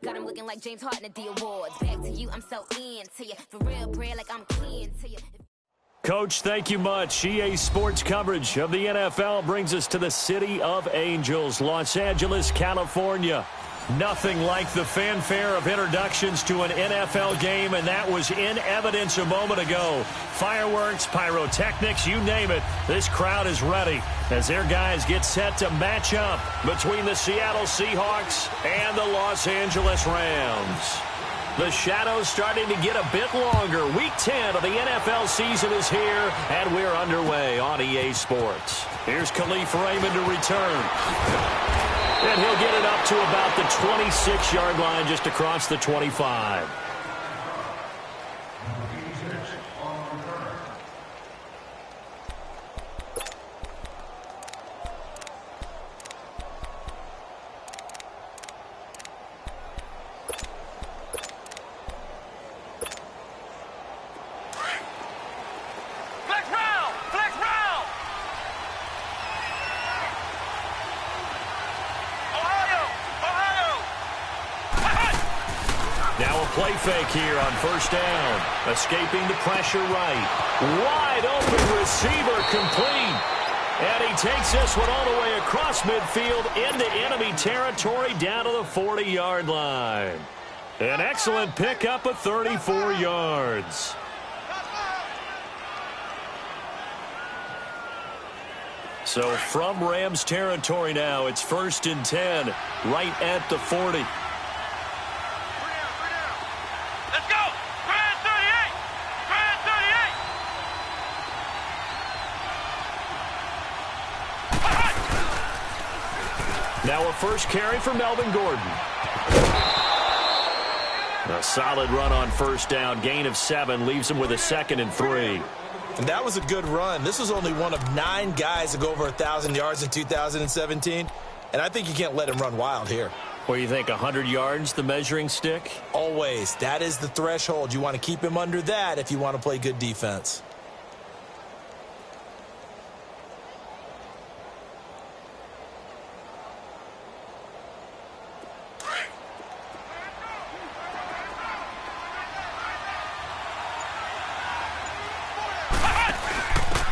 Got him looking like James Harden at the awards. Back to you, I'm so into you. For real, bread, like I'm kin to you. Coach, thank you much. EA Sports coverage of the NFL brings us to the City of Angels, Los Angeles, California. Nothing like the fanfare of introductions to an NFL game, and that was in evidence a moment ago. Fireworks, pyrotechnics, you name it. This crowd is ready as their guys get set to match up between the Seattle Seahawks and the Los Angeles Rams. The shadow's starting to get a bit longer. Week 10 of the NFL season is here, and we're underway on EA Sports. Here's Khalif Raymond to return. And he'll get it up to about the 26-yard line, just across the 25. Play fake here on first down. Escaping the pressure right. Wide open receiver complete. And he takes this one all the way across midfield into enemy territory down to the 40-yard line. An excellent pickup of 34 yards. So from Rams territory now, it's 1st and 10 right at the 40. Now a first carry for Melvin Gordon. A solid run on first down. Gain of 7 leaves him with a 2nd and 3. And that was a good run. This was only one of 9 guys to go over 1,000 yards in 2017. And I think you can't let him run wild here. What do you think, 100 yards, the measuring stick? Always. That is the threshold. You want to keep him under that if you want to play good defense.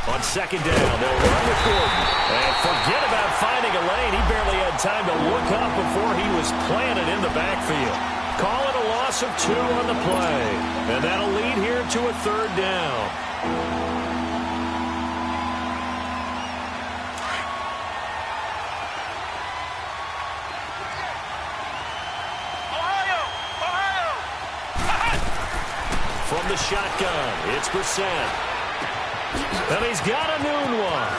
On second down, they'll run with Gordon. And forget about finding a lane. He barely had time to look up before he was planted in the backfield. Call it a loss of 2 on the play. And that'll lead here to a 3rd down. From the shotgun, it's Brissett. And he's got a noon one.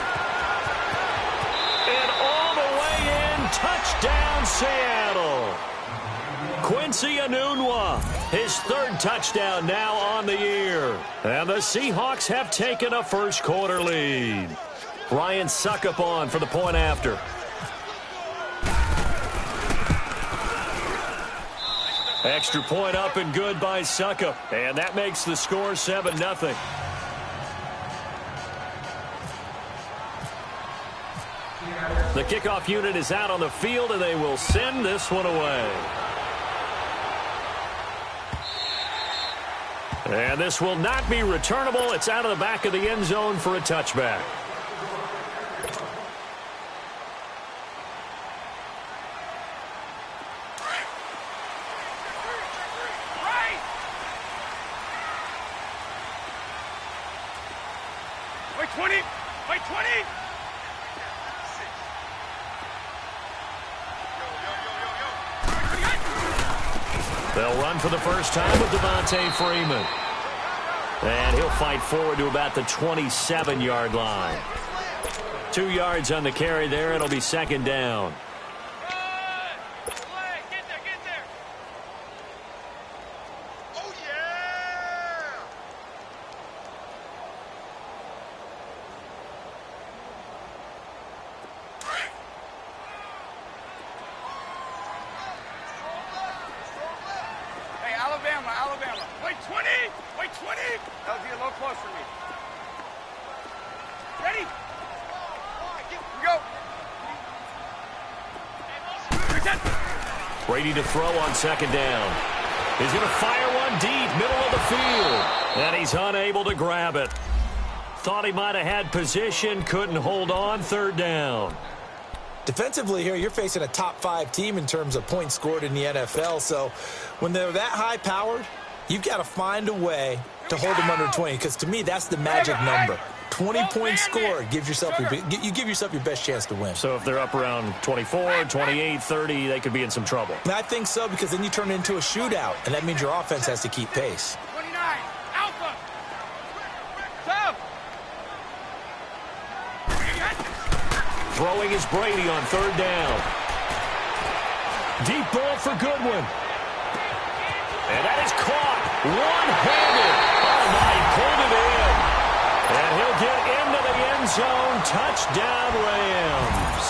And all the way in, touchdown Seattle. Quincy Enunwa, his 3rd touchdown now on the year. And the Seahawks have taken a first quarter lead. Ryan Suckup on for the point after. Extra point up and good by Suckup. And that makes the score 7-0. The kickoff unit is out on the field, and they will send this one away. And this will not be returnable. It's out of the back of the end zone for a touchback. Wait 20! Wait 20! They'll run for the first time with Devontae Freeman. And he'll fight forward to about the 27-yard line. 2 yards on the carry there. It'll be 2nd down. Alabama. Wait 20! Wait 20! That would be a little close for me. Ready? Here we go. Brady to throw on second down. He's going to fire one deep, middle of the field. And he's unable to grab it. Thought he might have had position, couldn't hold on, third down. Defensively here, you're facing a top-5 team in terms of points scored in the NFL. So when they're that high-powered, you've got to find a way to hold them under 20, because to me, that's the magic number. 20 points scored gives yourself you give yourself your best chance to win. So if they're up around 24, 28, 30, they could be in some trouble. And I think so, because then you turn it into a shootout, and that means your offense has to keep pace. 29, Alpha. Tough. Throwing is Brady on third down. Deep ball for Goodwin. And that is caught one-handed. Oh, my, he pulled it in. And he'll get into the end zone. Touchdown, Rams.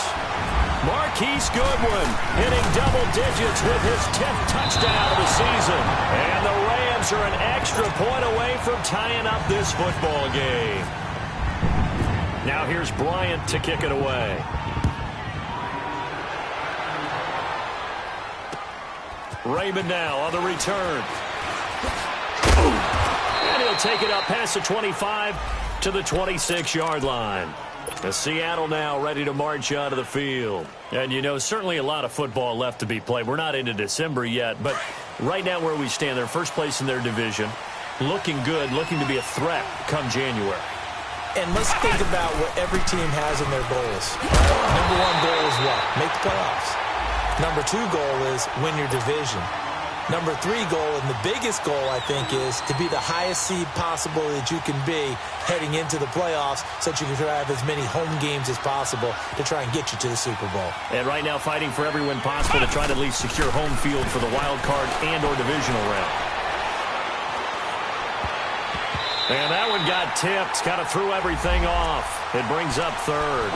Marquise Goodwin hitting double digits with his 10th touchdown of the season. And the Rams are an extra point away from tying up this football game. Now here's Bryant to kick it away. Raymond now on the return. And he'll take it up past the 25 to the 26-yard line. The Seattle now ready to march out of the field. And, you know, certainly a lot of football left to be played. We're not into December yet, but right now where we stand, they're first place in their division, looking good, looking to be a threat come January. And let's think about what every team has in their goals. Number one goal is what? Make the playoffs. Number two goal is win your division. Number three goal, and the biggest goal, I think, is to be the highest seed possible that you can be heading into the playoffs so that you can have as many home games as possible to try and get you to the Super Bowl. And right now fighting for every win possible to try to at least secure home field for the wild card and or divisional round. And that one got tipped, kind of threw everything off. It brings up third.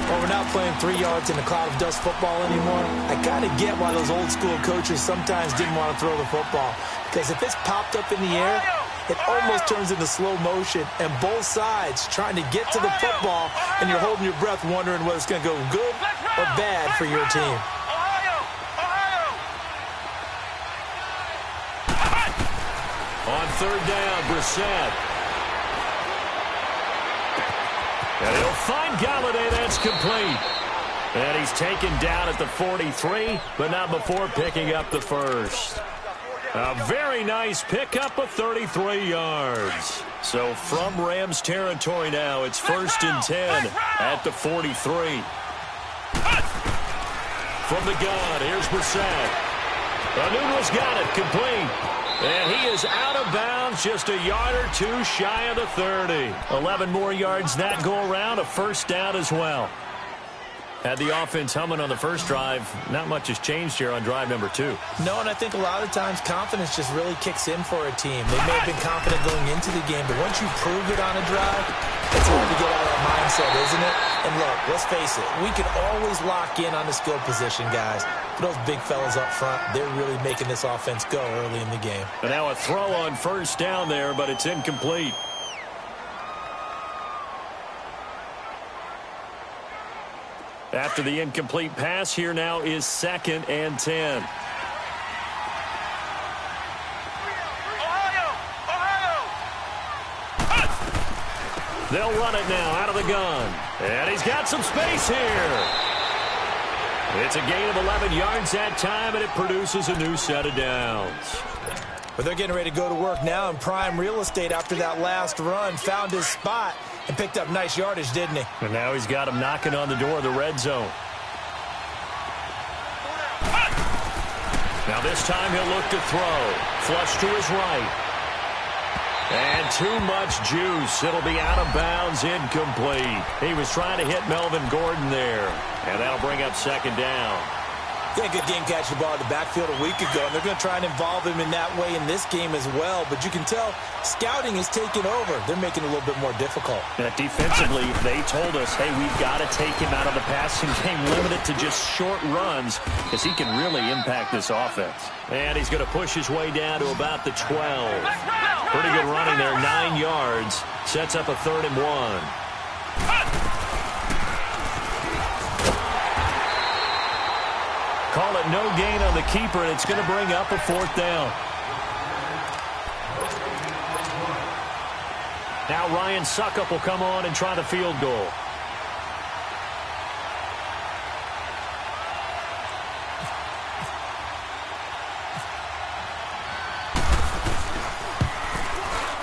Well, we're not playing 3 yards in a cloud of dust football anymore. I kind of get why those old school coaches sometimes didn't want to throw the football. Because if it's popped up in the air, it almost turns into slow motion. And both sides trying to get to the football, and you're holding your breath wondering whether it's going to go good or bad for your team. On third down, Brissett. And he'll find Galladay. That's complete. And he's taken down at the 43, but not before picking up the first. A very nice pickup of 33 yards. So from Rams territory now, it's 1st and 10 at the 43. From the gun, here's Brissett. Anuno's got it, complete. And he is out of bounds, just a yard or two shy of the 30. 11 more yards that go around, a first down as well. Had the offense humming on the first drive. Not much has changed here on drive number 2. No, and I think a lot of times confidence just really kicks in for a team. They may have been confident going into the game, but once you prove it on a drive, it's hard to get out of that mindset, isn't it? And look, let's face it, we can always lock in on the skill position, guys. But those big fellas up front, they're really making this offense go early in the game. And now a throw on first down there, but it's incomplete. After the incomplete pass, here now is 2nd and 10. They'll run it now out of the gun. And he's got some space here. It's a gain of 11 yards that time, and it produces a new set of downs. But they're getting ready to go to work now in prime real estate after that last run. Found his spot and picked up nice yardage, didn't he? And now he's got him knocking on the door of the red zone. Now this time he'll look to throw. Flush to his right. And too much juice. It'll be out of bounds, incomplete. He was trying to hit Melvin Gordon there. And that'll bring up 2nd down. Yeah, good game catching the ball in the backfield a week ago, and they're going to try and involve him in that way in this game as well. But you can tell scouting is taking over. They're making it a little bit more difficult. Defensively, they told us, hey, we've got to take him out of the passing game, limit it to just short runs, because he can really impact this offense. And he's going to push his way down to about the 12. Pretty good running there, 9 yards. Sets up a 3rd and 1. but no gain on the keeper, and it's going to bring up a 4th down. Now Ryan Suckup will come on and try the field goal.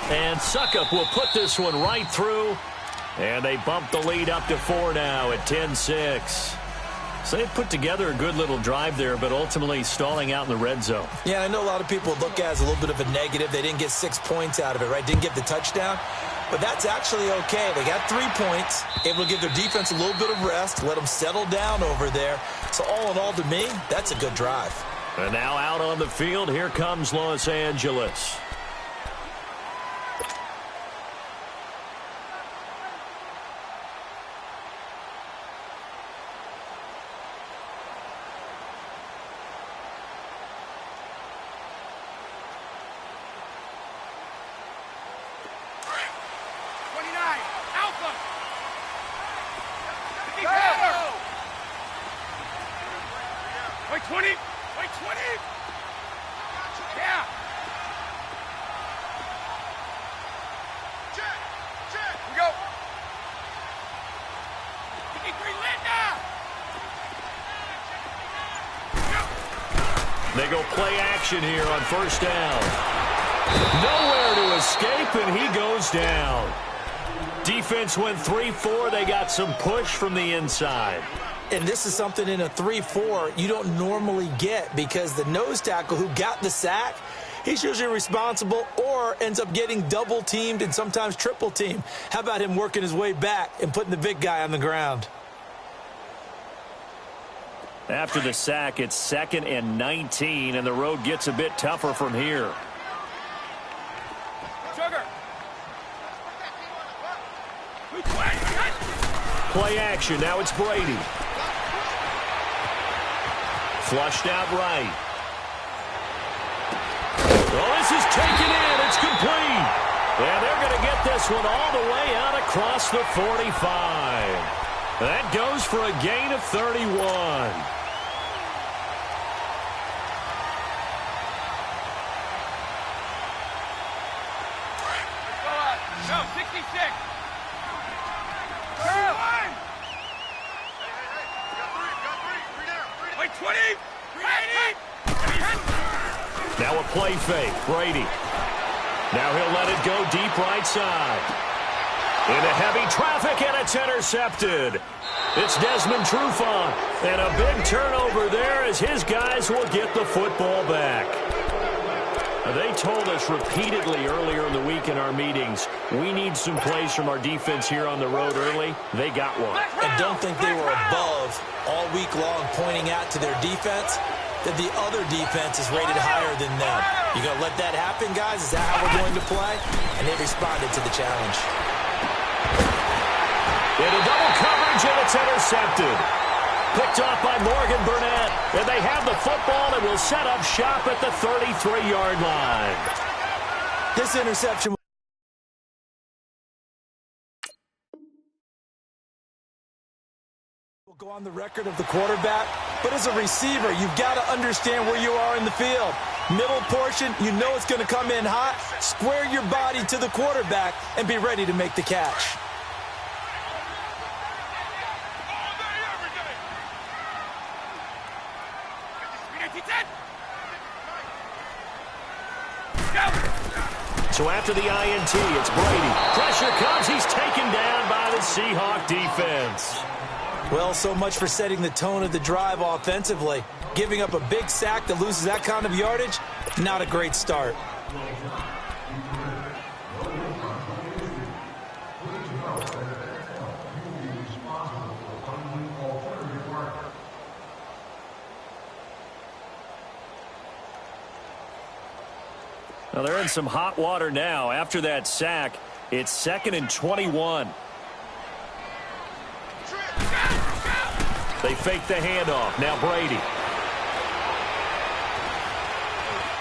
And Suckup will put this one right through. And they bump the lead up to 4 now at 10-6. So they've put together a good little drive there, but ultimately stalling out in the red zone. Yeah, I know a lot of people look at it as a little bit of a negative. They didn't get 6 points out of it, right? Didn't get the touchdown. But that's actually okay. They got 3 points, able to give their defense a little bit of rest, let them settle down over there. So all in all, to me, that's a good drive. And now out on the field, here comes Los Angeles. Wait 20! Wait 20! Yeah! Check! Check! We go! They go play action here on 1st down. Nowhere to escape, and he goes down. Defense went 3-4. They got some push from the inside. And this is something in a 3-4 you don't normally get, because the nose tackle who got the sack, he's usually responsible or ends up getting double-teamed and sometimes triple-teamed. How about him working his way back and putting the big guy on the ground? After the sack, it's 2nd and 19, and the road gets a bit tougher from here. Sugar. Play action. Now it's Brady. Flushed out right. Well, this is taken in. It's complete. And they're going to get this one all the way out across the 45. That goes for a gain of 31. No, 66. Wait, 20. Now a play fake. Brady. Now he'll let it go deep right side. Into heavy traffic, and it's intercepted. It's Desmond Trufant. And a big turnover there as his guys will get the football back. They told us repeatedly earlier in the week in our meetings, we need some plays from our defense here on the road early. They got one. And don't think they were above all week long pointing out to their defense that the other defense is rated higher than them. You going to let that happen, guys? Is that how we're going to play? And they responded to the challenge. Into double coverage, and it's intercepted. Picked off by Morgan Burnett. And they have the football and will set up shop at the 33-yard line. This interception will go on the record of the quarterback. But as a receiver, you've got to understand where you are in the field. Middle portion, you know it's going to come in hot. Square your body to the quarterback and be ready to make the catch. So after the INT, it's Brady. Pressure comes. He's taken down by the Seahawk defense. Well, so much for setting the tone of the drive offensively. Giving up a big sack that loses that kind of yardage, not a great start. Well, they're in some hot water now. After that sack, it's 2nd and 21. They fake the handoff. Now Brady.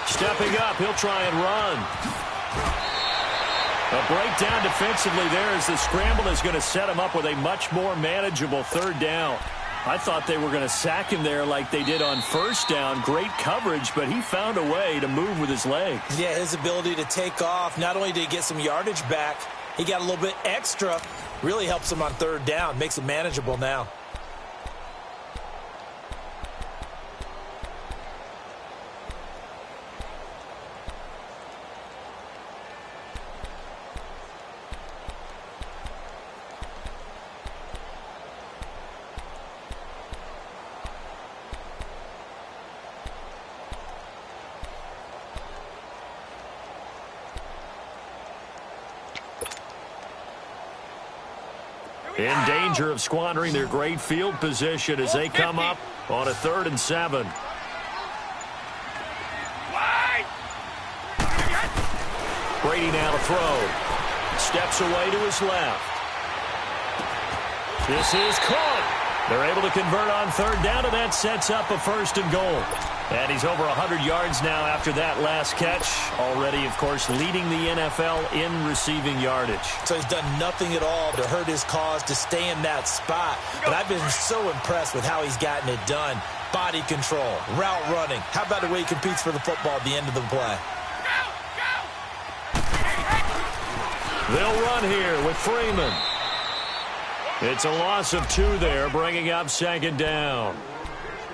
Stepping up, he'll try and run. A breakdown defensively there as the scramble is going to set him up with a much more manageable 3rd down. I thought they were going to sack him there like they did on first down. Great coverage, but he found a way to move with his legs. Yeah, his ability to take off, not only did he get some yardage back, he got a little bit extra. Really helps him on third down, makes it manageable now. In danger of squandering their great field position as they come up on a 3rd and 7. Brady now to throw. Steps away to his left. This is caught. They're able to convert on 3rd down, and that sets up a 1st and goal. And he's over 100 yards now after that last catch. Already, of course, leading the NFL in receiving yardage. So he's done nothing at all to hurt his cause, to stay in that spot. But I've been so impressed with how he's gotten it done. Body control, route running. How about the way he competes for the football at the end of the play? They'll run here with Freeman. It's a loss of 2 there, bringing up 2nd down.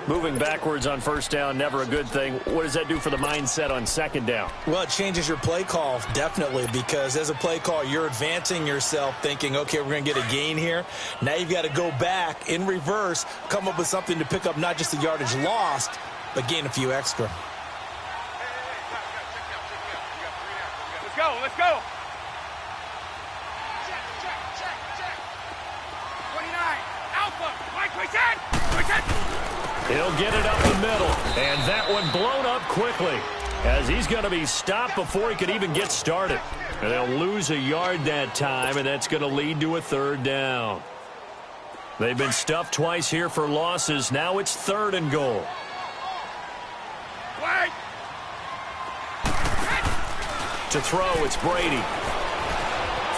Moving backwards on 1st down, never a good thing. What does that do for the mindset on 2nd down? Well, it changes your play call, definitely, because as a play call, you're advancing yourself thinking, okay, we're going to get a gain here. Now you've got to go back in reverse, come up with something to pick up not just the yardage lost, but gain a few extra. Let's go, let's go. 29, Alpha, Mike, we said. He'll get it up the middle, and that one blown up quickly as he's going to be stopped before he could even get started. And they'll lose a yard that time, and that's going to lead to a 3rd down. They've been stuffed twice here for losses. Now it's 3rd and goal. Wait. To throw, it's Brady.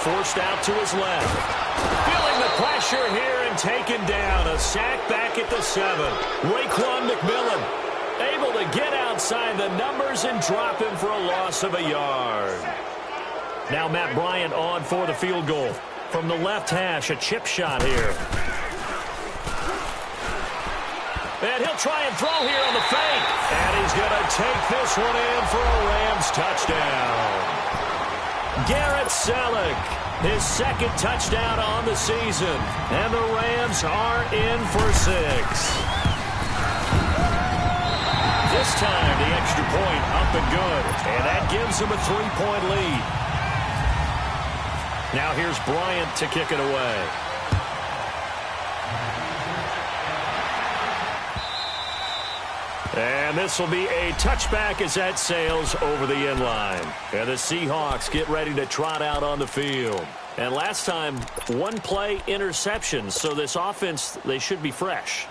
Forced out to his left. Feeling the pressure here and taken down. A sack back at the 7. Raekwon McMillan able to get outside the numbers and drop him for a loss of a yard. Now Matt Bryant on for the field goal. From the left hash, a chip shot here. And he'll try and throw here on the fake. And he's going to take this one in for a Rams touchdown. Garrett Selleck. His 2nd touchdown on the season. And the Rams are in for 6. This time, the extra point up and good. And that gives them a 3-point lead. Now here's Bryant to kick it away. And this will be a touchback as that sails over the end line. And the Seahawks get ready to trot out on the field. And last time, 1-play interception. So this offense, they should be fresh.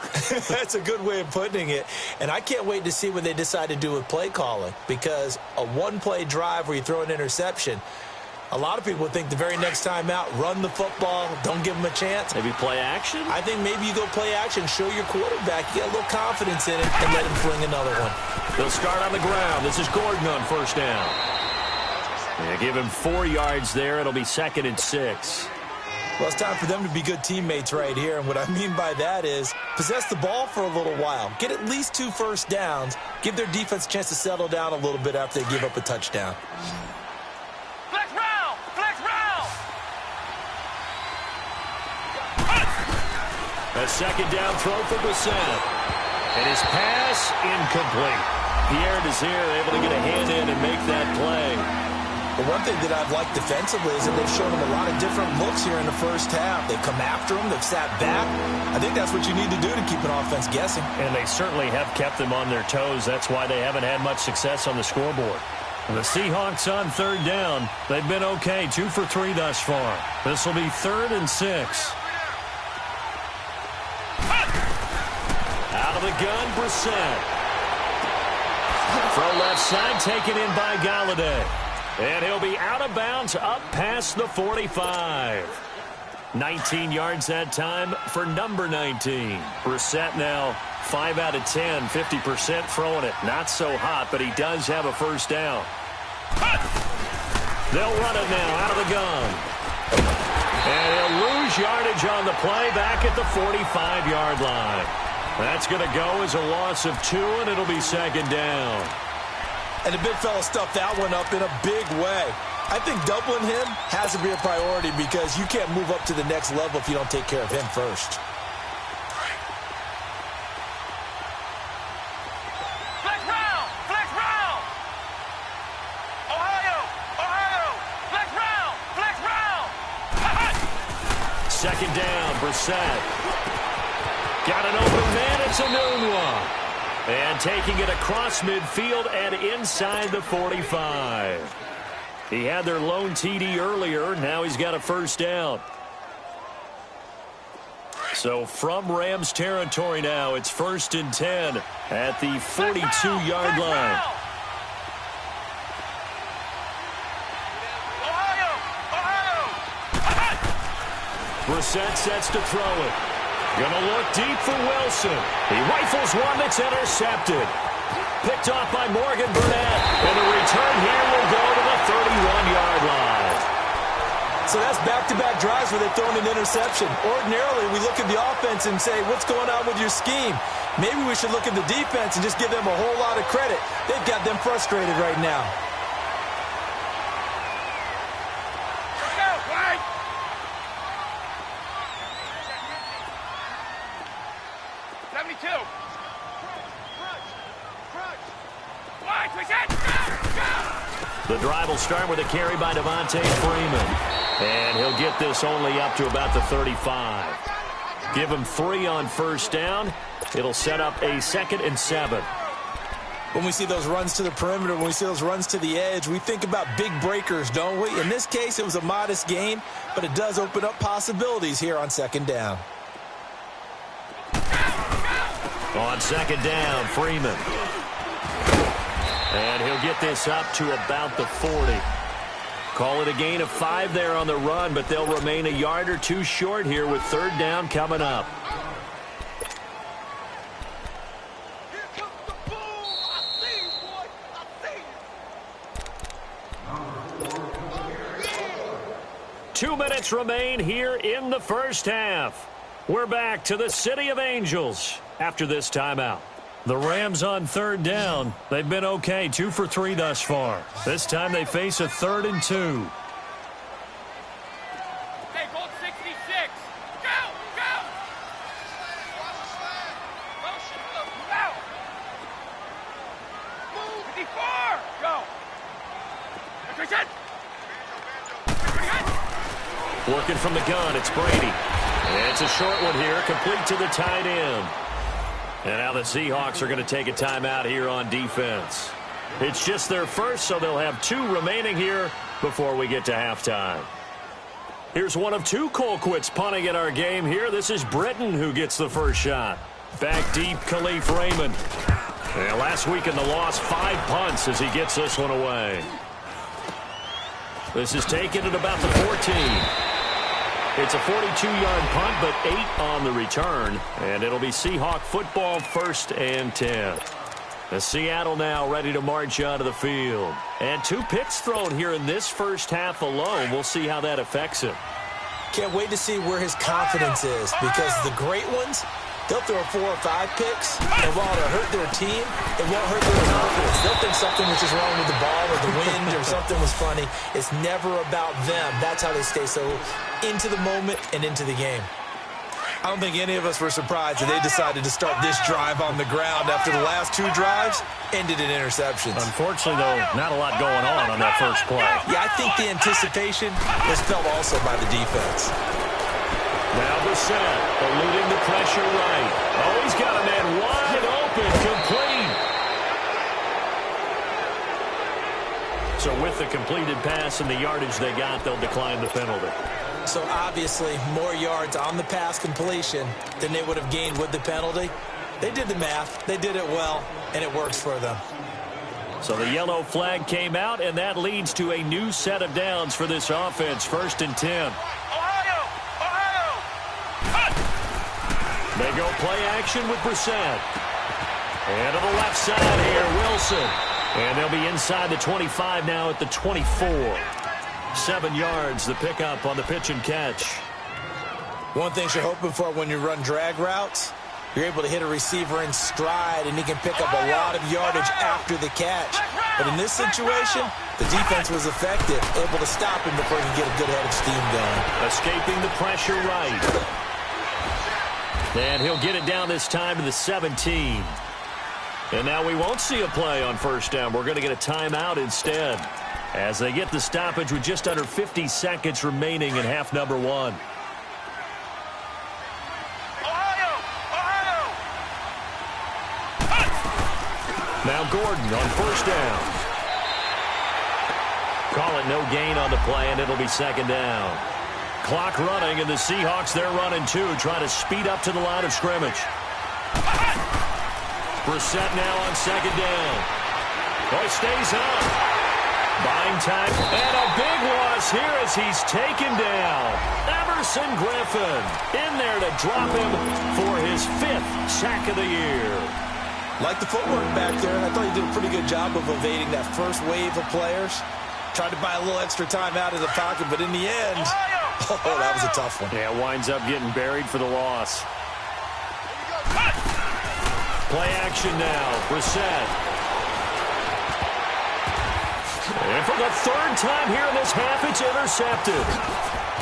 That's a good way of putting it. And I can't wait to see what they decide to do with play calling. Because a 1-play drive where you throw an interception, a lot of people think the very next time out, run the football, don't give them a chance. Maybe play action? I think maybe you go play action, show your quarterback, you get a little confidence in it, and let him fling another one. They'll start on the ground. This is Gordon on 1st down. Yeah, give him 4 yards there. It'll be 2nd and 6. Well, it's time for them to be good teammates right here, and what I mean by that is possess the ball for a little while. Get at least 2 first downs. Give their defense a chance to settle down a little bit after they give up a touchdown. A 2nd down throw for Brissett. And his pass incomplete. Pierre Desir able to get a hand in and make that play. But one thing that I've liked defensively is that they've shown him a lot of different looks here in the first half. They've come after him. They've sat back. I think that's what you need to do to keep an offense guessing. And they certainly have kept them on their toes. That's why they haven't had much success on the scoreboard. The Seahawks on 3rd down. They've been okay. 2 for 3 thus far. This will be 3rd and 6. Out of the gun, Brissett. From left side, taken in by Galladay. And he'll be out of bounds up past the 45. 19 yards that time for number 19. Brissett now 5 out of 10, 50% throwing it. Not so hot, but he does have a first down. They'll run it now out of the gun. And he'll lose yardage on the play back at the 45-yard line. That's going to go as a loss of 2, and it'll be second down. And the big fella stuffed that one up in a big way. I think doubling him has to be a priority because you can't move up to the next level if you don't take care of him first. Flex round! Flex round! Ohio! Ohio! Flex round! Flex round! Second down, Brissett. Got an open man, it's a Nunwa. And taking it across midfield and inside the 45. He had their lone TD earlier. Now he's got a first down. So from Rams territory now, it's 1st and 10 at the 42-yard line. Brissett sets to throw it. Gonna look deep for Wilson. He rifles one that's intercepted. Picked off by Morgan Burnett. And the return here will go to the 31-yard line. So that's back-to-back drives where they've thrown an interception. Ordinarily, we look at the offense and say, what's going on with your scheme? Maybe we should look at the defense and just give them a whole lot of credit. They've got them frustrated right now. The drive will start with a carry by Devontae Freeman. And he'll get this only up to about the 35. Give him 3 on first down. It'll set up a 2nd and 7. When we see those runs to the perimeter, when we see those runs to the edge, we think about big breakers, don't we? In this case, it was a modest gain, but it does open up possibilities here on 2nd down. On 2nd down, Freeman. And he'll get this up to about the 40. Call it a gain of 5 there on the run, but they'll remain a yard or 2 short here with 3rd down coming up. Here comes the boom! I see you, boy! I see you! 2 minutes remain here in the first half. We're back to the City of Angels after this timeout. The Rams on 3rd down. They've been okay, 2 for 3 thus far. This time they face a 3rd and 2. Okay, goal 66. Go! Go! Motion, move out! Move! 54! Go! Working from the gun, it's Brady. It's a short one here, complete to the tight end. And now the Seahawks are going to take a timeout here on defense. It's just their first, so they'll have 2 remaining here before we get to halftime. Here's one of 2 Colquitts punting in our game here. This is Britton who gets the first shot. Back deep, Khalif Raymond. And last week in the loss, 5 punts as he gets this one away. This is taken at about the 14. It's a 42-yard punt, but 8 on the return. And it'll be Seahawk football, 1st and 10. The Seattle now ready to march onto the field. And 2 picks thrown here in this first half alone. We'll see how that affects him. Can't wait to see where his confidence is, because the great ones, they'll throw 4 or 5 picks, and while it'll hurt their team, it won't hurt their confidence. They'll think something was just wrong with the ball or the wind or something was funny. It's never about them. That's how they stay so into the moment and into the game. I don't think any of us were surprised that they decided to start this drive on the ground after the last 2 drives ended in interceptions. Unfortunately, though, not a lot going on that first play. Yeah, I think the anticipation was felt also by the defense. Now Brissett eluding the pressure right. Oh, he's got a man wide open, complete. So with the completed pass and the yardage they got, they'll decline the penalty. So obviously more yards on the pass completion than they would have gained with the penalty. They did the math. They did it well, and it works for them. So the yellow flag came out, and that leads to a new set of downs for this offense. 1st and 10. Ohio! Ohio! They go play action with Brissett. And to the left side here, Wilson. And they'll be inside the 25 now at the 24. 7 yards, the pickup on the pitch and catch. One thing you're hoping for when you run drag routes, you're able to hit a receiver in stride, and he can pick up a lot of yardage after the catch. But in this situation, the defense was effective, able to stop him before he could get a good head of steam going. Escaping the pressure right. And he'll get it down this time to the 17. And now we won't see a play on first down. We're going to get a timeout instead, as they get the stoppage with just under 50 seconds remaining in half number 1. Now Gordon on first down. Call it no gain on the play, and it'll be second down. Clock running, and the Seahawks, they're running too, trying to speed up to the line of scrimmage. Brissett now on second down. Oh, he stays up. Buying time, and a big loss here as he's taken down. Everson Griffin in there to drop him for his 5th sack of the year. Like the footwork back there, I thought he did a pretty good job of evading that first wave of players. Tried to buy a little extra time out of the pocket, but in the end, oh, that was a tough one. Yeah, winds up getting buried for the loss. Play action now, Brissett. And for the 3rd time here in this half, it's intercepted.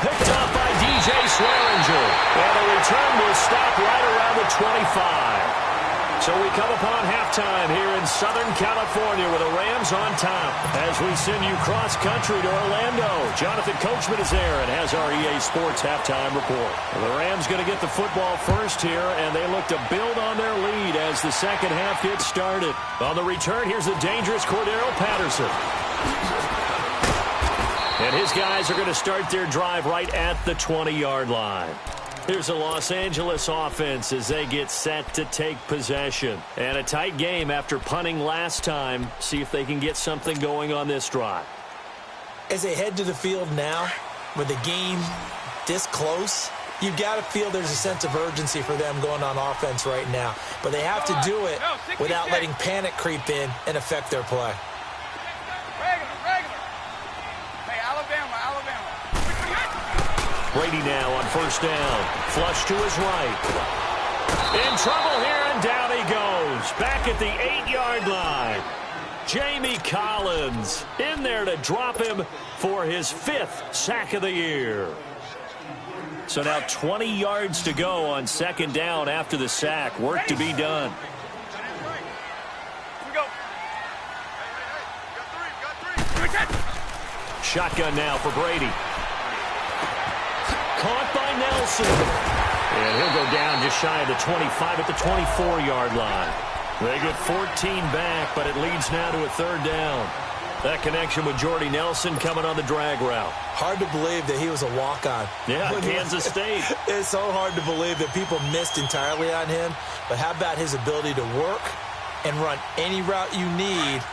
Picked up by DJ Swearinger. And the return will stop right around the 25. So we come upon halftime here in Southern California with the Rams on top as we send you cross-country to Orlando. Jonathan Coachman is there and has our EA Sports halftime report. The Rams going to get the football first here, and they look to build on their lead as the second half gets started. On the return, here's the dangerous Cordero Patterson. And his guys are going to start their drive right at the 20-yard line. Here's the Los Angeles offense as they get set to take possession. And a tight game after punting last time. See if they can get something going on this drive. As they head to the field now, with the game this close, you've got to feel there's a sense of urgency for them going on offense right now. But they have to do it without letting panic creep in and affect their play. Brady now on first down. Flush to his right. In trouble here, and down he goes. Back at the 8-yard line. Jamie Collins in there to drop him for his 5th sack of the year. So now 20 yards to go on second down after the sack. Work to be done. Shotgun now for Brady. Caught by Nelson. And he'll go down just shy of the 25 at the 24-yard line. They get 14 back, but it leads now to a 3rd down. That connection with Jordy Nelson coming on the drag route. Hard to believe that he was a walk-on. Yeah, Kansas State. It's so hard to believe that people missed entirely on him. But how about his ability to work and run any route you need?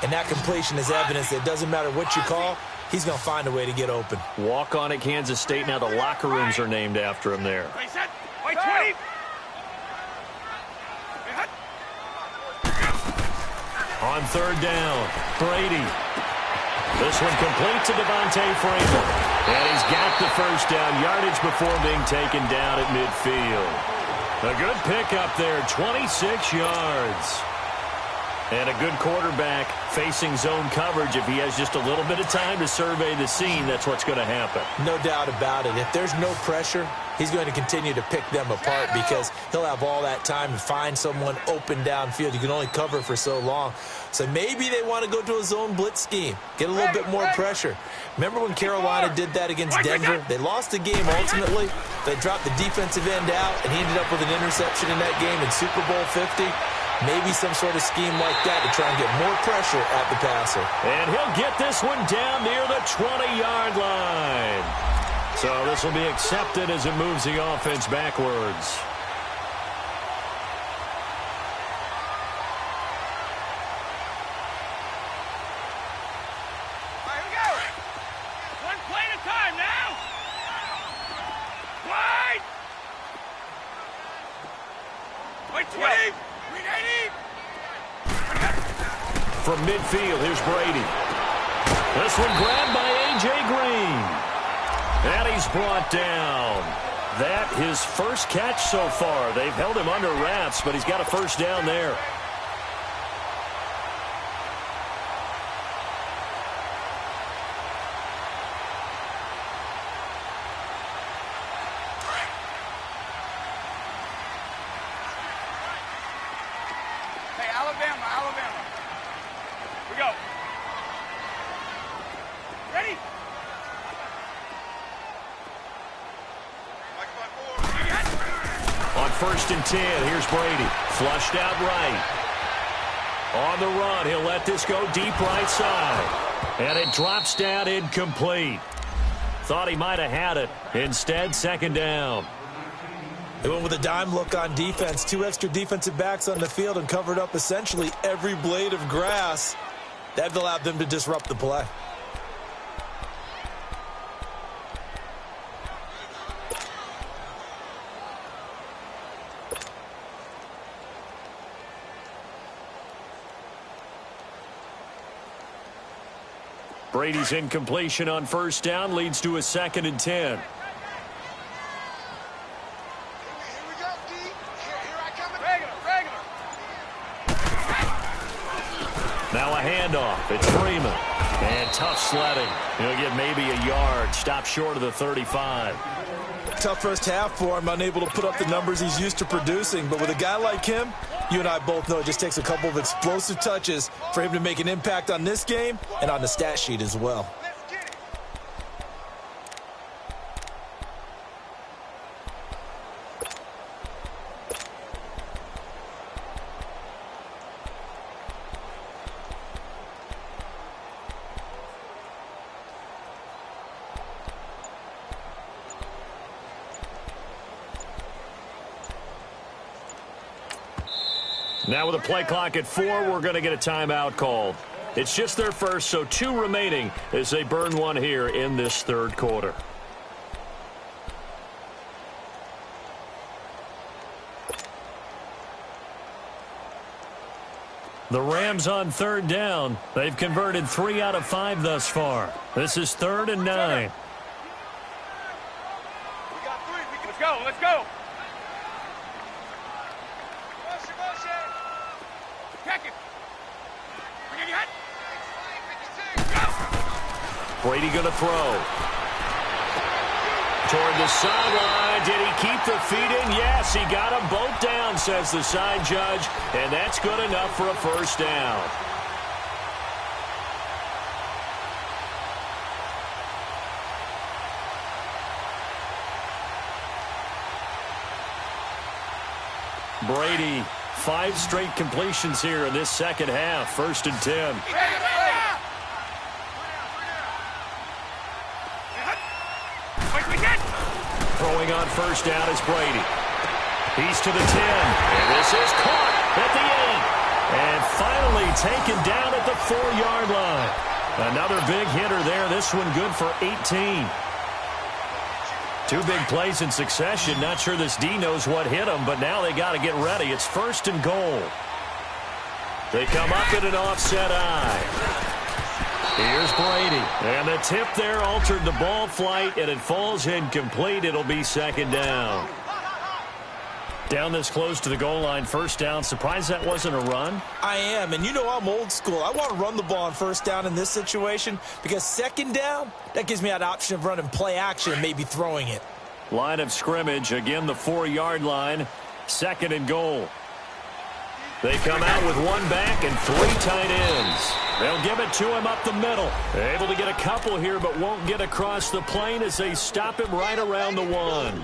And that completion is evidence that it doesn't matter what you call, he's going to find a way to get open. Walk on at Kansas State. Now the locker rooms are named after him there. Wait, 20. On 3rd down, Brady. This one complete to Devontae Freeman. And he's got the first down yardage before being taken down at midfield. A good pickup there, 26 yards. And a good quarterback facing zone coverage. If he has just a little bit of time to survey the scene, that's what's going to happen. No doubt about it. If there's no pressure, he's going to continue to pick them apart because he'll have all that time to find someone open downfield. You can only cover for so long. So maybe they want to go to a zone blitz scheme, get a little bit more pressure. Remember when Carolina did that against Denver? They lost the game ultimately. They dropped the defensive end out, and he ended up with an interception in that game in Super Bowl 50. Maybe some sort of scheme like that to try and get more pressure at the passer. And he'll get this one down near the 20-yard line. So this will be accepted as it moves the offense backwards. All right, here we go. One play at a time now. Wide. midfield. Here's Brady. This one grabbed by A.J. Green. And he's brought down. That his first catch so far. They've held him under wraps, but he's got a first down there. Hey, Alabama. We go. Ready? On 1st and 10, here's Brady. Flushed out right. On the run, he'll let this go deep right side. And it drops down incomplete. Thought he might have had it. Instead, second down. They went with a dime look on defense. 2 extra defensive backs on the field and covered up essentially every blade of grass. That allowed them to disrupt the play. Brady's incompletion on 1st down leads to a 2nd and 10. Now a handoff. It's Freeman. And tough sledding. He'll get maybe a yard. Stop short of the 35. Tough first half for him, unable to put up the numbers he's used to producing. But with a guy like him, you and I both know it just takes a couple of explosive touches for him to make an impact on this game and on the stat sheet as well. Now with a play clock at 4, we're going to get a timeout called. It's just their first, so 2 remaining as they burn one here in this 3rd quarter. The Rams on 3rd down. They've converted 3 out of 5 thus far. This is 3rd and 9. We got 3. Let's go. Brady going to throw. Toward the sideline. Did he keep the feet in? Yes, he got them both down, says the side judge. And that's good enough for a first down. Brady, 5 straight completions here in this second half. 1st and 10. Throwing on 1st down is Brady. He's to the 10. And this is caught at the 8. And finally taken down at the 4-yard line. Another big hitter there. This one good for 18. 2 big plays in succession. Not sure this D knows what hit him, but now they got to get ready. It's 1st and goal. They come up in an offset eye. Here's Brady. And the tip there altered the ball flight, and it falls incomplete. It'll be 2nd down. Down this close to the goal line, 1st down. Surprised that wasn't a run? I am, and you know I'm old school. I want to run the ball on 1st down in this situation because 2nd down, that gives me that option of running play action and maybe throwing it. Line of scrimmage, again the 4-yard line, 2nd and goal. They come out with 1 back and 3 tight ends. They'll give it to him up the middle. Able to get a couple here, but won't get across the plane as they stop him right around the 1.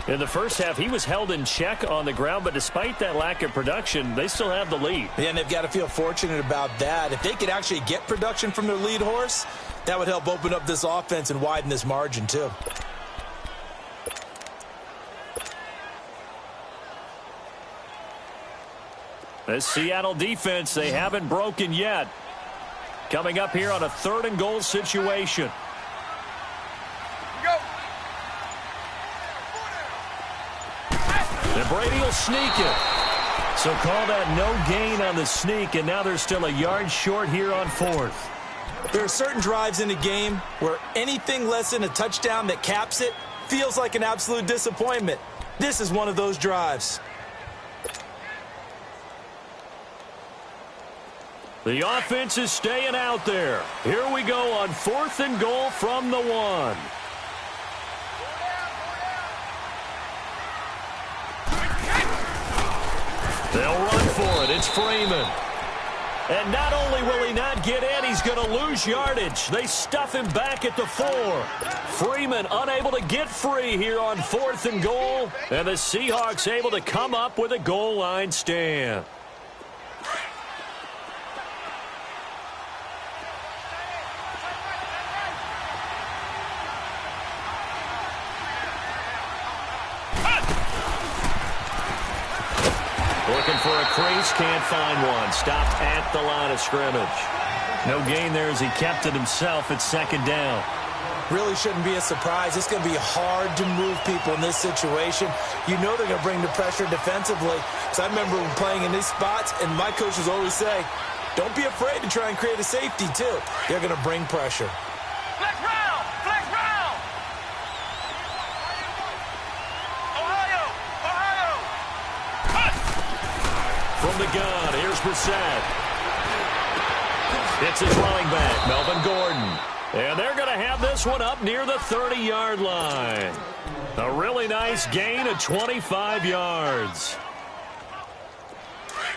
In the first half, he was held in check on the ground, but despite that lack of production, they still have the lead. Yeah, and they've got to feel fortunate about that. If they could actually get production from their lead horse, that would help open up this offense and widen this margin, too. This Seattle defense, they haven't broken yet. Coming up here on a 3rd and goal situation. Go. And Brady will sneak it. So call that no gain on the sneak, and now they're still a yard short here on 4th. There are certain drives in a game where anything less than a touchdown that caps it feels like an absolute disappointment. This is one of those drives. The offense is staying out there. Here we go on 4th and goal from the 1. They'll run for it. It's Freeman. And not only will he not get in, he's going to lose yardage. They stuff him back at the 4. Freeman unable to get free here on 4th and goal. And the Seahawks able to come up with a goal line stand. Looking for a crease, can't find one. Stopped at the line of scrimmage. No gain there as he kept it himself at 2nd down. Really shouldn't be a surprise. It's going to be hard to move people in this situation. You know they're going to bring the pressure defensively. So I remember playing in these spots, and my coaches always say, don't be afraid to try and create a safety, too. They're going to bring pressure. Flex round! Flex round! Ohio! Ohio! Cut! From the gun, here's Brissett. It's his running back, Melvin Gordon. And they're going to have this one up near the 30-yard line. A really nice gain of 25 yards.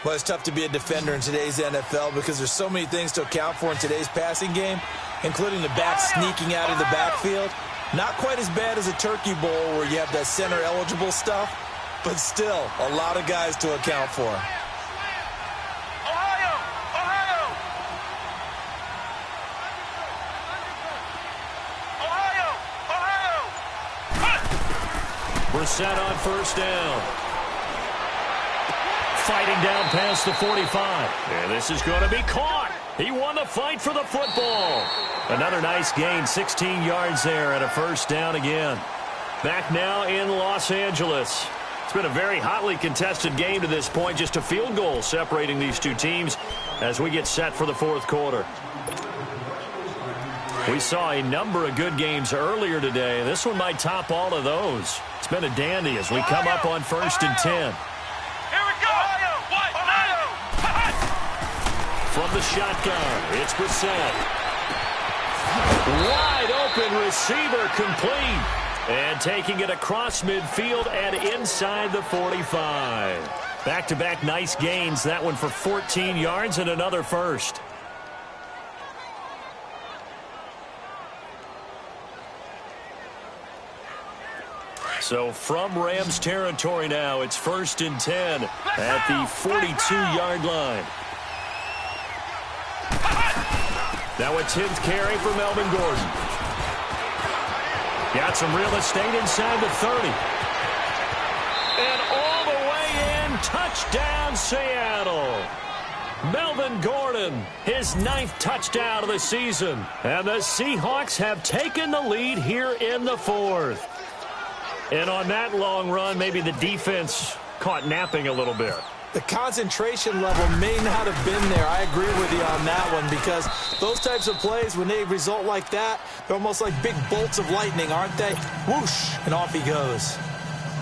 Well, it's tough to be a defender in today's NFL because there's so many things to account for in today's passing game, including the back sneaking out of the backfield. Not quite as bad as a Turkey Bowl where you have that center-eligible stuff, but still a lot of guys to account for. Brissett on 1st down. Fighting down past the 45. And this is going to be caught. He won the fight for the football. Another nice gain, 16 yards there and a 1st down again. Back now in Los Angeles. It's been a very hotly contested game to this point. Just a field goal separating these two teams as we get set for the 4th quarter. We saw a number of good games earlier today. This one might top all of those. It's been a dandy as we come up on 1st and 10. Here we go! Ohio! From the shotgun, it's Brissett. Wide open receiver complete. And taking it across midfield and inside the 45. Back-to-back nice gains. That one for 14 yards and another 1st. So from Rams territory now, it's 1st and 10 at the 42-yard line. Now a 10th carry for Melvin Gordon. Got some real estate inside the 30. And all the way in, touchdown Seattle. Melvin Gordon, his 9th touchdown of the season. And the Seahawks have taken the lead here in the 4th. And on that long run, maybe the defense caught napping a little bit. The concentration level may not have been there. I agree with you on that one because those types of plays, when they result like that, they're almost like big bolts of lightning, aren't they? Whoosh, and off he goes.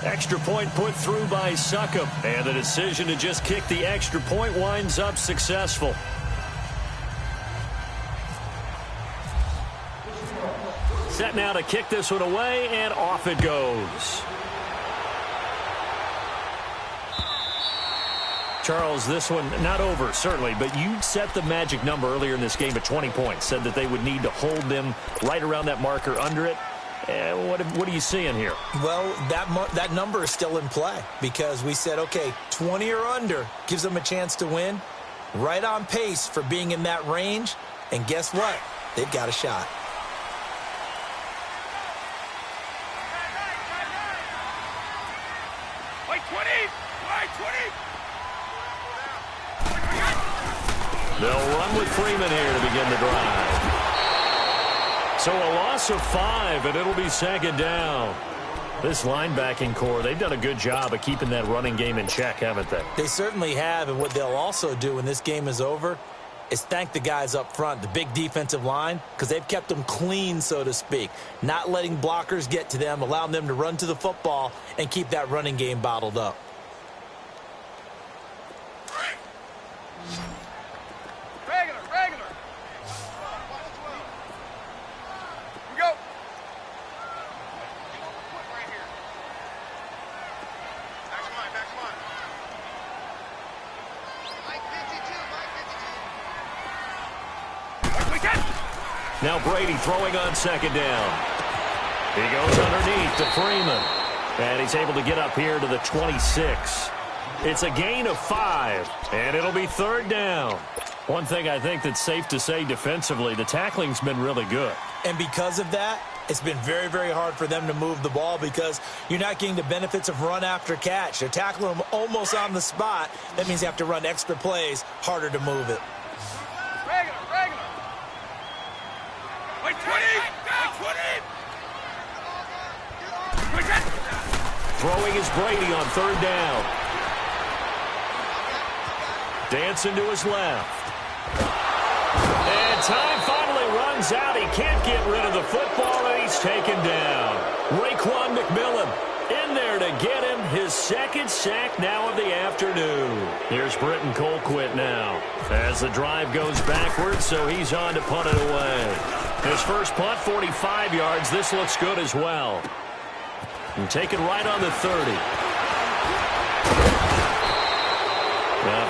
Extra point put through by Succop. And the decision to just kick the extra point winds up successful. Set now to kick this one away, and off it goes. Charles, this one not over, certainly, but you set the magic number earlier in this game at 20 points. Said that they would need to hold them right around that marker under it. What are you seeing here? Well, that number is still in play because we said, okay, 20 or under gives them a chance to win. Right on pace for being in that range. And guess what? They've got a shot. Wait 20! Wait 20! They'll run with Freeman here to begin the drive. So a loss of 5, and it'll be 2nd down. This linebacking core, they've done a good job of keeping that running game in check, haven't they? They certainly have, and what they'll also do when this game is over is thank the guys up front, the big defensive line, because they've kept them clean, so to speak, not letting blockers get to them, allowing them to run to the football and keep that running game bottled up. Regular. We go. Right here. Back to mine. Mike 52. Now Brady throwing on second down. He goes underneath to Freeman. And he's able to get up here to the 26. It's a gain of 5, and it'll be third down. One thing I think that's safe to say defensively, the tackling's been really good. And because of that, it's been very, very hard for them to move the ball because you're not getting the benefits of run after catch. They're tackling them almost on the spot. That means you have to run extra plays, harder to move it. Regular. Wait 20. Throwing is Brady on third down. Dancing to his left. And time finally runs out. He can't get rid of the football, and he's taken down. Raekwon McMillan in there to get him his second sack now of the afternoon. Here's Britton Colquitt now as the drive goes backwards, so he's on to punt it away. His first punt, 45 yards. This looks good as well. And take it right on the 30.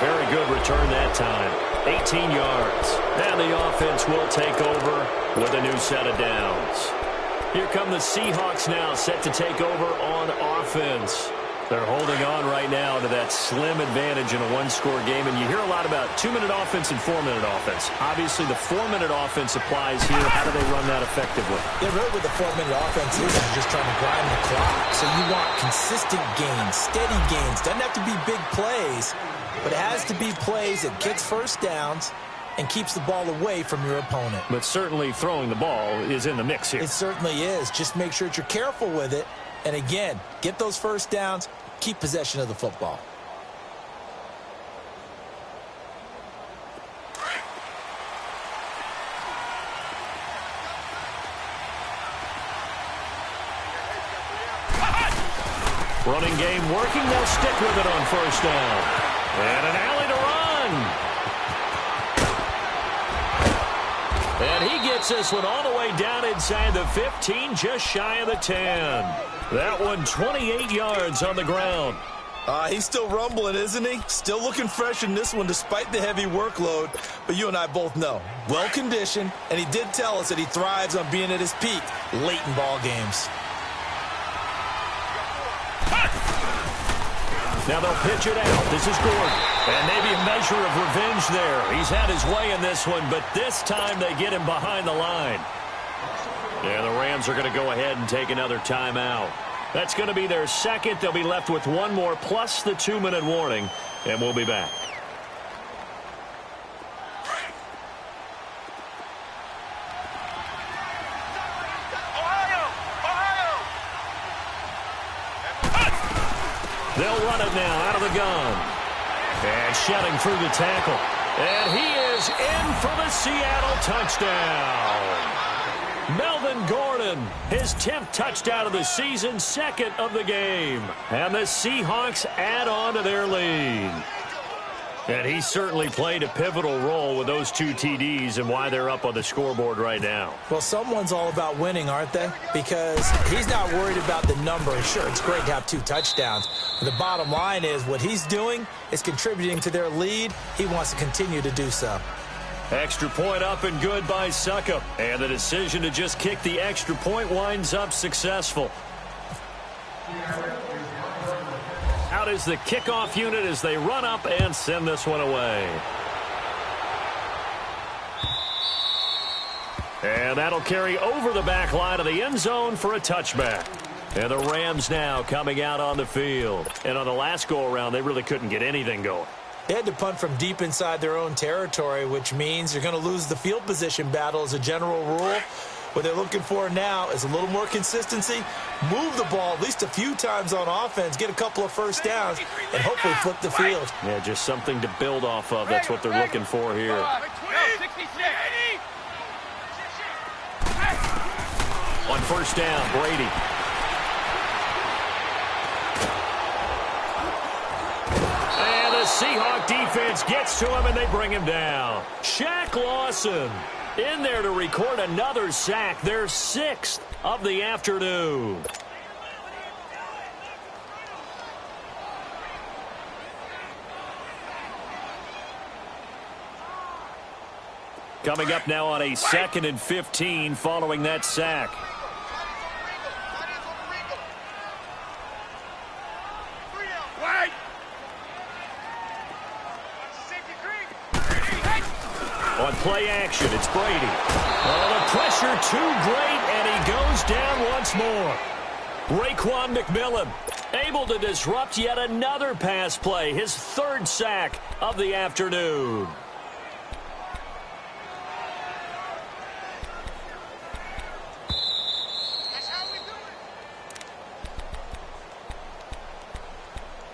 Very good return that time. 18 yards. And the offense will take over with a new set of downs. Here come the Seahawks now, set to take over on offense. They're holding on right now to that slim advantage in a one-score game, and you hear a lot about 2-minute offense and 4-minute offense. Obviously, the 4-minute offense applies here. How do they run that effectively? Yeah, really what the 4-minute offense is just trying to grind the clock. So you want consistent gains, steady gains. Doesn't have to be big plays, but it has to be plays that gets first downs and keeps the ball away from your opponent. But certainly throwing the ball is in the mix here. It certainly is. Just make sure that you're careful with it. And again, get those first downs, keep possession of the football. Running game working. They'll stick with it on first down. And an alley to run. And he gets this one all the way down inside the 15, just shy of the 10. That one 28 yards on the ground. He's still rumbling, isn't he? Still looking fresh in this one despite the heavy workload. But you and I both know, well-conditioned, and he did tell us that he thrives on being at his peak late in ball games. Now they'll pitch it out. This is Gordon. And maybe a measure of revenge there. He's had his way in this one, but this time they get him behind the line. Yeah, the Rams are going to go ahead and take another timeout. That's going to be their second. They'll be left with one more plus the 2-minute warning, and we'll be back. They'll run it now out of the gun. And shedding through the tackle. And he is in for the Seattle touchdown. Melvin Gordon, his 10th touchdown of the season, second of the game. And the Seahawks add on to their lead. And he certainly played a pivotal role with those 2 TDs and why they're up on the scoreboard right now. Well, someone's all about winning, aren't they? Because he's not worried about the number. Sure, it's great to have 2 touchdowns. But the bottom line is what he's doing is contributing to their lead. He wants to continue to do so. Extra point up and good by Succop. And the decision to just kick the extra point winds up successful. Out is the kickoff unit as they run up and send this one away. And that'll carry over the back line of the end zone for a touchback. And the Rams now coming out on the field. And on the last go-around, they really couldn't get anything going. They had to punt from deep inside their own territory, which means you're going to lose the field position battle as a general rule. What they're looking for now is a little more consistency, move the ball at least a few times on offense, get a couple of first downs, and hopefully flip the field. Yeah, just something to build off of. That's what they're looking for here. On first down, Brady. And the Seahawk defense gets to him, and they bring him down. Shaq Lawson in there to record another sack, their 6th of the afternoon. Coming up now on a 2nd and 15 following that sack. On play action, it's Brady. Oh, the pressure too great, and he goes down once more. Raekwon McMillan able to disrupt yet another pass play, his 3rd sack of the afternoon.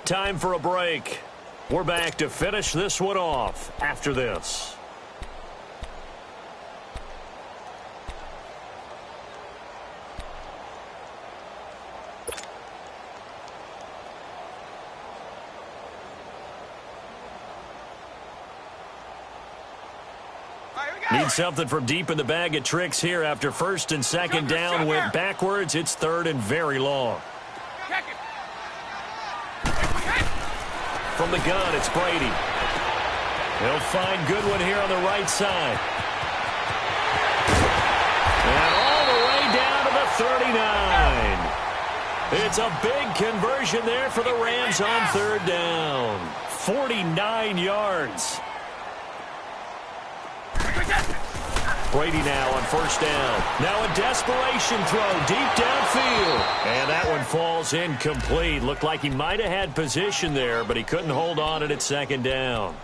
Time for a break. We're back to finish this one off after this. Need something from deep in the bag of tricks here after 1st and 2nd down went backwards. It's 3rd and very long. From the gun, it's Brady. He'll find Goodwin here on the right side. And all the way down to the 39. It's a big conversion there for the Rams on 3rd down. 49 yards. Brady now on 1st down. Now a desperation throw deep downfield. And that one falls incomplete. Looked like he might have had position there, but he couldn't hold on it at 2nd down.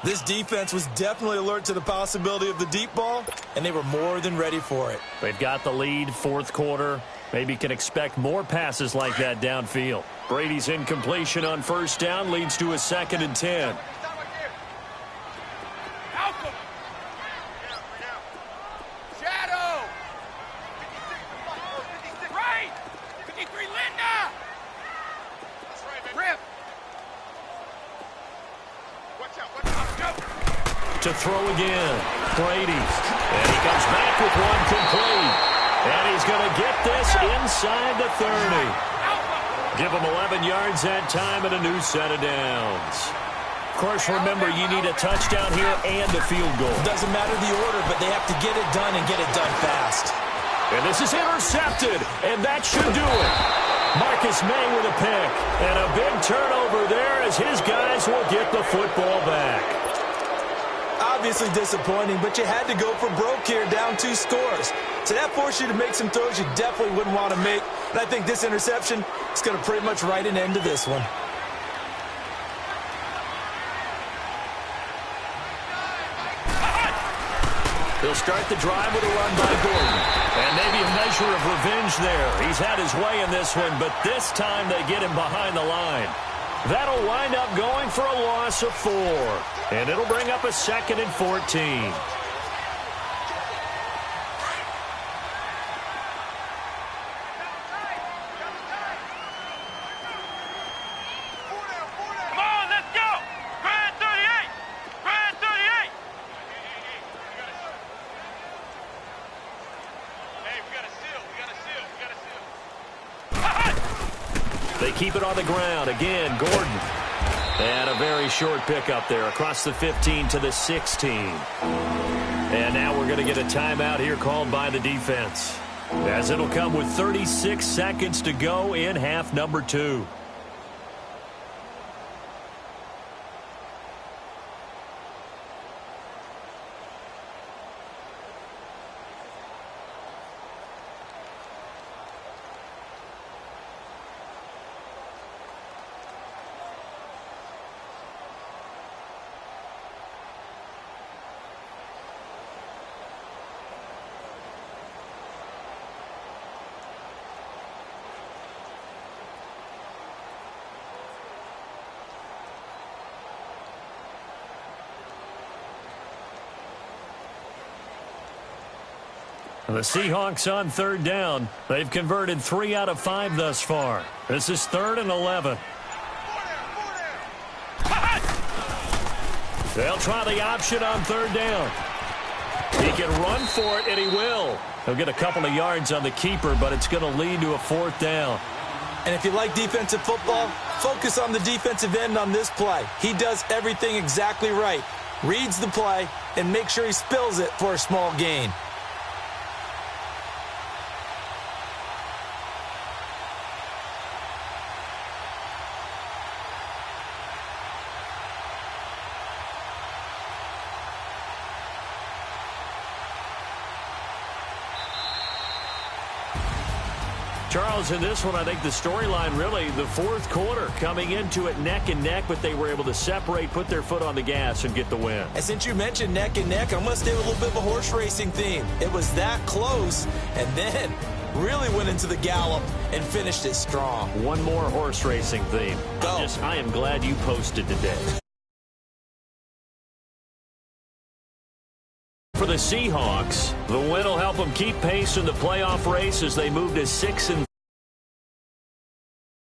This defense was definitely alert to the possibility of the deep ball, and they were more than ready for it. They've got the lead, 4th quarter. Maybe can expect more passes like that downfield. Brady's incompletion on 1st down leads to a 2nd and 10. To throw again, Brady. And he comes back with one complete. And he's going to get this inside the 30. Give him 11 yards that time and a new set of downs. Of course, remember, you need a touchdown here and a field goal. Doesn't matter the order, but they have to get it done and get it done fast. And this is intercepted, and that should do it. Marcus May with a pick. And a big turnover there as his guys will get the football back. Obviously disappointing, but you had to go for broke here, down 2 scores. So that forced you to make some throws you definitely wouldn't want to make. And I think this interception is going to pretty much write an end to this one. They'll start the drive with a run by Gordon. And maybe a measure of revenge there. He's had his way in this one, but this time they get him behind the line. That'll wind up going for a loss of 4. And it'll bring up a 2nd and 14. They keep it on the ground. Again, Gordon. And a very short pickup there across the 15 to the 16. And now we're going to get a timeout here called by the defense, as it'll come with 36 seconds to go in half number 2. The Seahawks on third down. They've converted 3 out of 5 thus far. This is 3rd and 11. They'll try the option on third down. He can run for it, and he will. He'll get a couple of yards on the keeper, but it's going to lead to a 4th down. And if you like defensive football, focus on the defensive end on this play. He does everything exactly right. Reads the play and makes sure he spills it for a small gain. Charles, in this one, I think the storyline really, the 4th quarter, coming into it neck and neck, but they were able to separate, put their foot on the gas, and get the win. And since you mentioned neck and neck, I'm going to stay with a little bit of a horse racing theme. It was that close, and then really went into the gallop and finished it strong. One more horse racing theme. Go. I am glad you posted today. For the Seahawks, the win will help them keep pace in the playoff race as they move to 6-3.